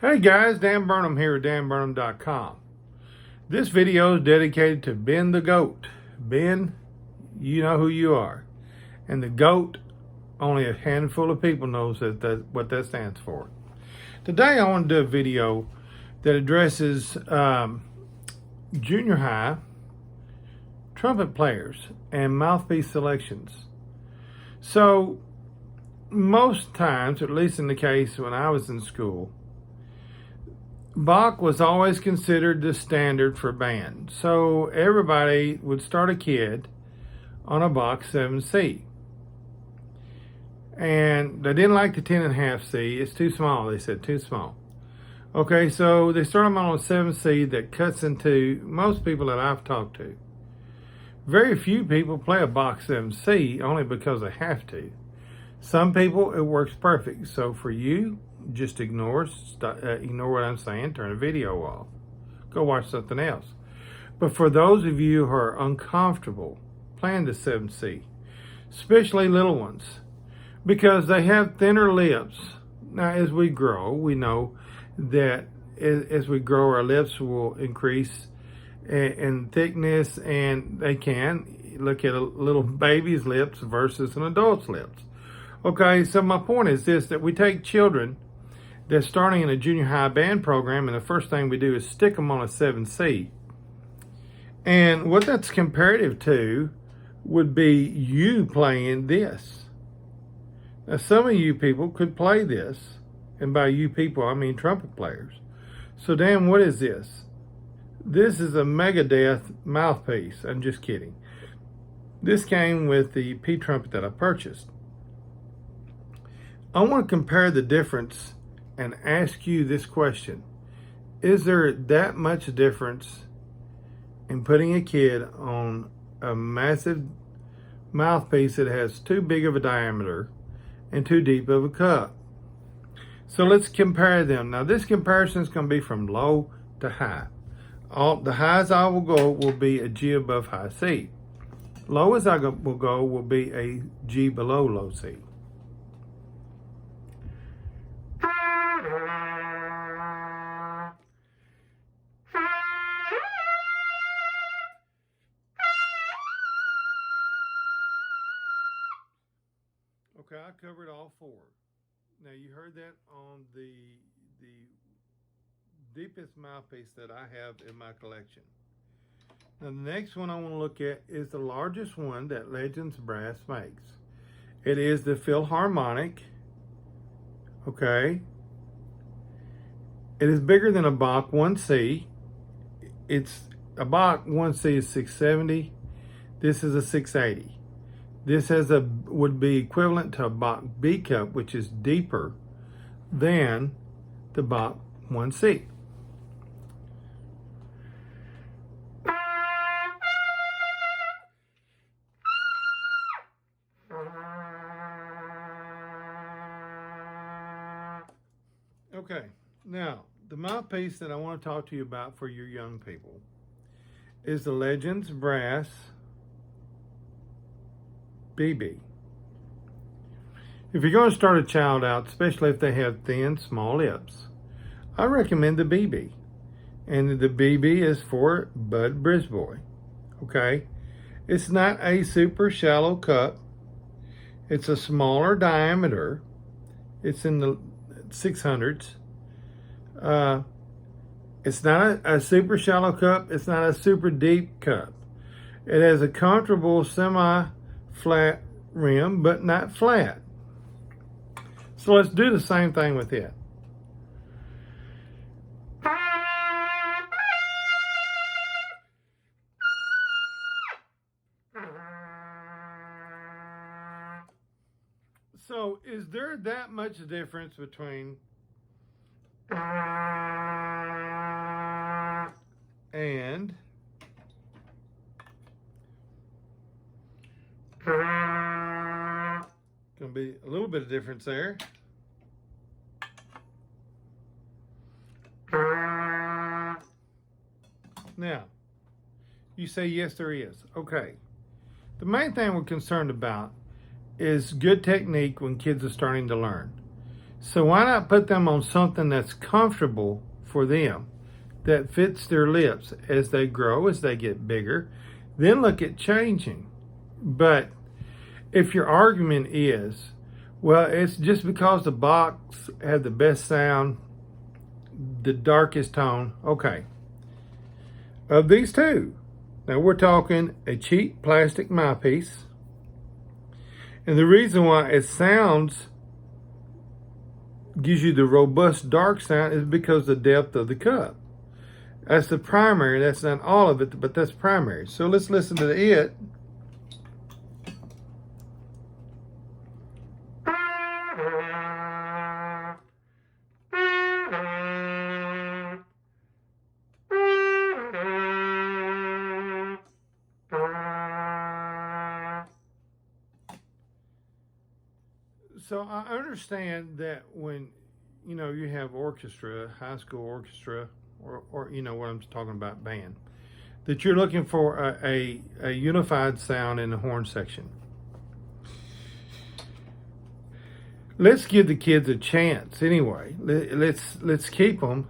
Hey guys, Dan Burnham here at danburnham.com. This video is dedicated to Ben the Goat. Ben, you know who you are. And the GOAT, only a handful of people knows what that stands for. Today I want to do a video that addresses junior high trumpet players and mouthpiece selections. So most times, at least in the case when I was in school, Bach was always considered the standard for band. So everybody would start a kid on a Bach 7C. And they didn't like the 10.5 C. It's too small, they said, too small. Okay, so they start them on a 7C that cuts into most people that I've talked to. Very few people play a Bach 7C only because they have to. Some people, it works perfect. So for you, just ignore what I'm saying, turn the video off. Go watch something else. But for those of you who are uncomfortable playing the 7C, especially little ones, because they have thinner lips. Now, as we grow, we know that as we grow, our lips will increase in thickness, and they can. Look at a little baby's lips versus an adult's lips. Okay, so my point is this, that we take children that's starting in a junior high band program, and the first thing we do is stick them on a 7C. And what that's comparative to would be you playing this. Now, some of you people could play this, and by you people, I mean trumpet players. So, Dan, what is this? This is a Megadeth mouthpiece. I'm just kidding. This came with the P trumpet that I purchased. I want to compare the difference and ask you this question. Is there that much difference in putting a kid on a massive mouthpiece that has too big of a diameter and too deep of a cup? So let's compare them. Now this comparison is going to be from low to high. The highs I will go will be a G above high C. Low as I will go will be a G below low C. Okay, I covered all four. Now you heard that on the deepest mouthpiece that I have in my collection. Now the next one I want to look at is the largest one that Legends Brass makes. It is the Philharmonic. Okay. It is bigger than a Bach 1C. A Bach 1C is 670. This is a 680. This would be equivalent to a Bach B cup, which is deeper than the Bach 1C. Okay, now the mouthpiece that I want to talk to you about for your young people is the Legends Brass BB. If you're going to start a child out, especially if they have thin, small lips, I recommend the BB. And the BB is for Bud Brisboy. Okay? It's not a super shallow cup. It's a smaller diameter. It's in the 600s. It's not a super shallow cup. It's not a super deep cup. It has a comfortable semi-flat rim, but not flat. So let's do the same thing with it. So is there that much difference between and gonna be a little bit of difference there. Now, you say yes, there is. Okay. The main thing we're concerned about is good technique when kids are starting to learn. So why not put them on something that's comfortable for them, that fits their lips as they grow, as they get bigger, then look at changing. But if your argument is, well, it's just because the box had the best sound, the darkest tone, okay. Of these two, now we're talking a cheap plastic mouthpiece, and the reason why it gives you the robust dark sound is because of the depth of the cup. That's the primary. That's not all of it, but that's primary. So let's listen to it. So I understand that when, you have orchestra, high school orchestra, or what I'm talking about, band, that you're looking for a unified sound in the horn section. Let's give the kids a chance anyway. Let's keep them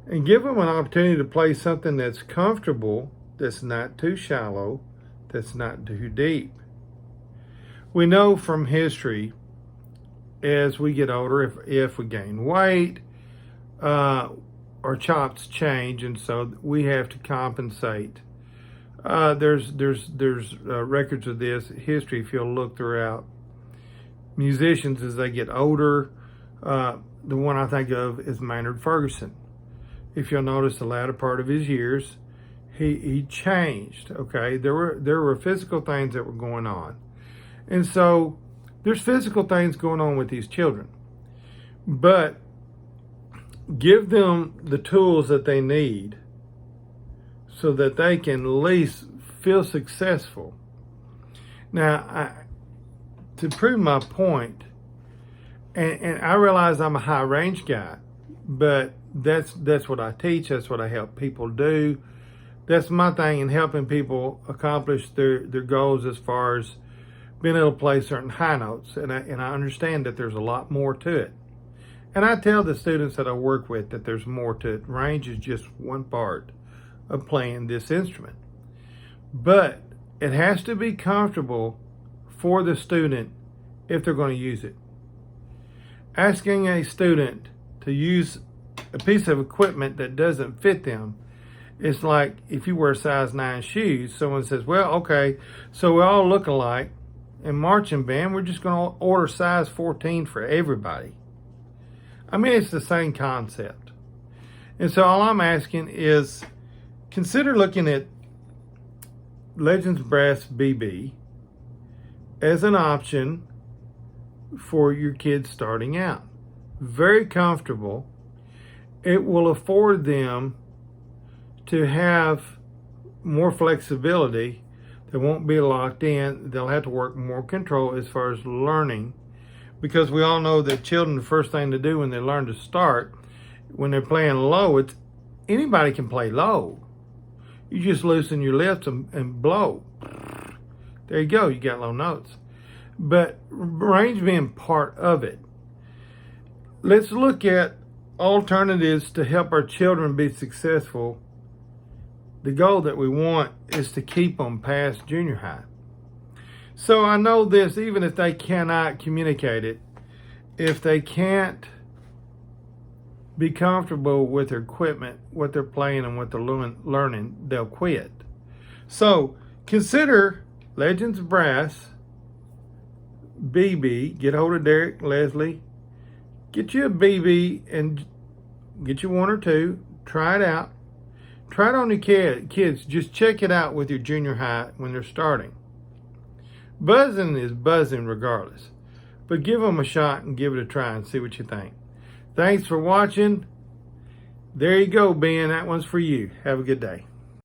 and give them an opportunity to play something that's comfortable, that's not too shallow, that's not too deep. We know from history, as we get older, if we gain weight, our chops change, and so we have to compensate. There's records of this history if you'll look throughout. Musicians, as they get older, the one I think of is Maynard Ferguson. If you'll notice the latter part of his years, he changed. Okay, there were physical things that were going on, and so there's physical things going on with these children, but give them the tools that they need so that they can at least feel successful. Now, to prove my point, and I realize I'm a high range guy, but that's what I teach. That's what I help people do. That's my thing in helping people accomplish their goals as far as being able to play certain high notes. And I understand that there's a lot more to it. And I tell the students that I work with that there's more to it. Range is just one part of playing this instrument. But it has to be comfortable for the student if they're going to use it. Asking a student to use a piece of equipment that doesn't fit them, it's like if you wear size 9 shoes, someone says, well, okay, so we all look alike. In marching band, we're just going to order size 14 for everybody. I mean, it's the same concept. And so all I'm asking is consider looking at Legends Brass BB as an option for your kids starting out. Very comfortable. It will afford them to have more flexibility. They won't be locked in. They'll have to work more control as far as learning, because we all know that children, the first thing to do when they learn to start, when they're playing low, it's anybody can play low. You just loosen your lips and blow. There you go. You got low notes. But range being part of it. Let's look at alternatives to help our children be successful. The goal that we want is to keep them past junior high. So I know this, even if they cannot communicate it, if they can't be comfortable with their equipment, what they're playing and what they're learning, they'll quit. So consider Legends Brass BB. Get hold of Derek, Leslie. Get you a BB and get you one or two. Try it out. Try it on your kids. Just check it out with your junior high when they're starting. Buzzing is buzzing regardless. But give them a shot and give it a try and see what you think. Thanks for watching. There you go, Ben. That one's for you. Have a good day.